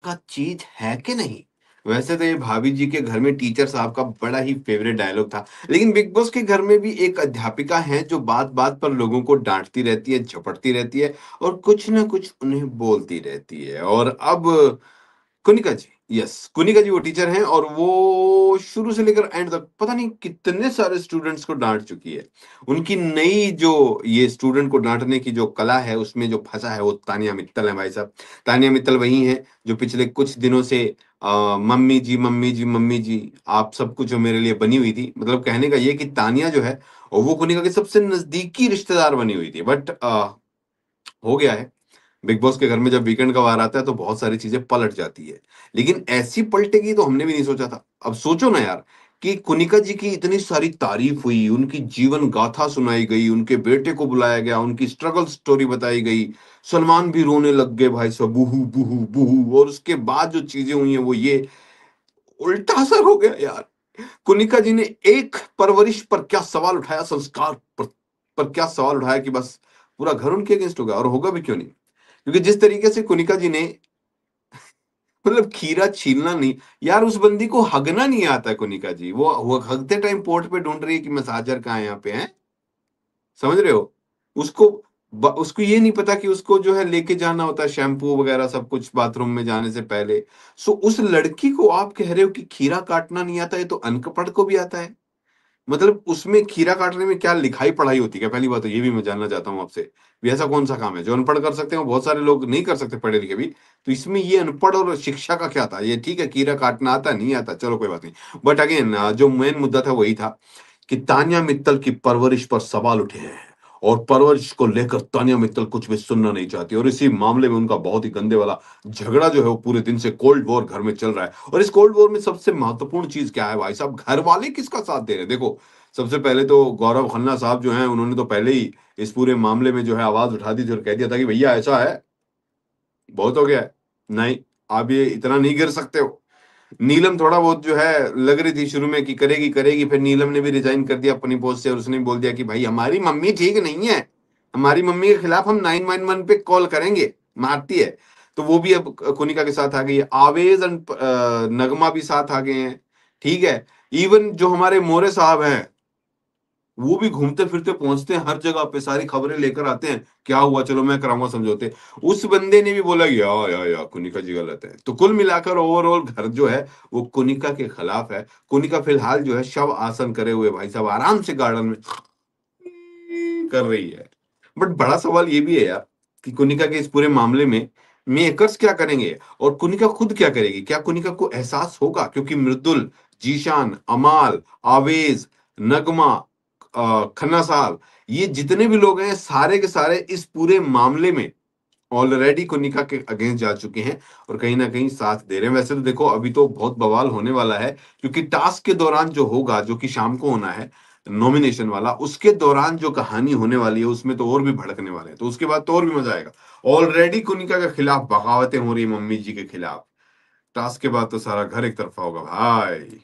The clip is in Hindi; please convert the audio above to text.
का चीज है कि नहीं? वैसे तो ये भाभी जी के घर में टीचर साहब का बड़ा ही फेवरेट डायलॉग था। लेकिन बिग बॉस के घर में भी एक अध्यापिका है जो बात-बात पर लोगों को डाँटती रहती है, झपटती रहती है और कुछ न कुछ उन्हें बोलती रहती है। और अब कुनिका जी, यस, कुनिका जी वो टीचर हैं और वो शुरू से लेकर एंड तक पता नहीं कितने सारे स्टूडेंट्स को डाँट चुकी है। उनकी नई जो ये स्टूडेंट को डाँटने की जो कला है, उसमें जो फँसा है वो तानिया मित्तल हैं भाई साहब। तानिया मित्तल वही हैं जो पिछले कुछ दिनों से मम्मी जी, मम्मी जी, मम्मी जी आप सब कुछ जो मेरे लिए बनी हुई थी। मतलब कहने का ये है कि तानिया जो है वो कुनिका की सबसे नज़दीकी रिश्तेदार बनी हुई थी। बट हो गया है। बिग बॉस के घर में जब वीकेंड का वार आता है तो बहुत सारी चीजें पलट जाती है। लेकिन ऐसी पलटेगी तो हमने भी नहीं सोचा था। अब सोचो ना यार कि कुनिका जी की इतनी सारी तारीफ हुई, उनकी जीवन गाथा सुनाई गई, उनके बेटे को बुलाया गया, उनकी स्ट्रगल स्टोरी बताई गई। सलमान भी रोने लग गए भाई साहब, बूहू बूहू बूहू। और उसके बाद जो चीजें हुई हैं वो ये उल्टा असर हो गया यार। कुनिका जी ने एक परवरिश पर क्या सवाल उठाया, संस्कार पर क्या सवाल उठाया कि बस पूरा घर उनके अगेंस्ट हो गया। और होगा भी क्यों नहीं, क्योंकि जिस तरीके से कुनिका जी ने मतलब खीरा छीलना नहीं, यार उस बंदी को हगना नहीं आता है। कुनिका जी वो हगते टाइम पोर्ट पे ढूंढ रही है कि मसाजर कहाँ है यहाँ पे है, समझ रहे हो? उसको उसको ये नहीं पता कि उसको जो है लेके जाना होता है शैम्पू वगैरह सब कुछ बाथरूम में जाने से पहले। सो उस लड़की को आप कह रहे हो कि खीरा काटना नहीं आता है, तो अनपढ़ को भी आता है। मतलब उसमें खीरा काटने में क्या लिखाई-पढ़ाई होती है क्या? पहली बात तो ये भी मैं जानना चाहता हूँ आपसे। भी ऐसा कौन-सा काम है जो अनपढ़ कर सकते हैं, वो बहुत सारे लोग नहीं कर सकते पढ़े-लिखे भी। तो इसमें ये अनपढ़ और शिक्षा का क्या था? ये ठीक है खीरा काटना आता है, नहीं आता, चलो कोई बात नहीं। बट अगेन जो मेन मुद्दा था वही था कि तान्या मित्तल की परवरिश पर सवाल उठे हैं और परवरिश को लेकर तान्या मित्तल कुछ भी सुनना नहीं चाहती और इसी मामले में उनका बहुत ही गंदे वाला झगड़ा जो है वो पूरे दिन से कोल्ड वॉर घर में चल रहा है। और इस कोल्ड वॉर में सबसे महत्वपूर्ण चीज़ क्या है भाई साहब? घर वाले किसका साथ दे रहे हैं? देखो, सबसे पहले तो गौरव खन्ना साहब जो हैं उन्होंने तो पहले ही इस पूरे मामले में जो है आवाज़ उठा दी थी और कह दिया था कि भैया ऐसा है, बहुत हो गया है। नहीं, आप ये इतना नहीं गिर सकते हो। नीलम थोड़ा बहुत जो है लग रही थी शुरू में कि करेगी, करेगी, फिर नीलम ने भी रिज़ाइन कर दिया अपनी पोस्ट से और उसने बोल दिया कि भाई हमारी मम्मी ठीक नहीं है। हमारी मम्मी के खिलाफ हम 911 पे कॉल करेंगे, मारती है। तो वो भी अब कुनिका के साथ आ गई है। आवेज़ एंड नगमा भी साथ आ गए हैं, ठीक है? इवन जो हमारे मोरे साहब हैं वो भी घूमते-फिरते पहुँचते हैं हर जगह पे, सारी खबरें लेकर आते हैं, क्या हुआ चलो मैं कराऊँगा समझौते। उस बंदे ने भी बोला कि या कुनिका जी गलत है। तो कुल मिलाकर ओवरऑल घर जो है वो कुनिका के खिलाफ है। कुनिका फिलहाल जो है शव आसन करे हुए भाई साहब आराम से गार्डन में कर रही है। बट बड़ा सवाल ये भी है यार कि कुनिका के इस पूरे मामले में मेकर्स क्या करेंगे और कुनिका खुद क्या करेगी? क्या कुनिका को एहसास होगा? क्योंकि मृदुल, जीशान, अमाल, आवेज़, नगमा खन्ना साहब, ये जितने भी लोग हैं सारे के सारे इस पूरे मामले में ऑलरेडी कुनिका के अगेंस्ट जा चुके हैं और कहीं न कहीं साथ दे रहे हैं। वैसे तो देखो अभी तो बहुत बवाल होने वाला है क्योंकि टास्क के दौरान जो होगा, जो कि शाम को होना है, नॉमिनेशन वाला, उसके दौरान जो कहानी होने वाली है उसमें तो और भी भड़कने वाले हैं। तो उसके बाद तो और भी मज़ा आएगा। ऑलरेडी कुनिका के खिलाफ बगावतें हो रही है मम्मी जी के खिलाफ। टास्क के बाद तो सारा घर एक तरफ़ा होगा भाई।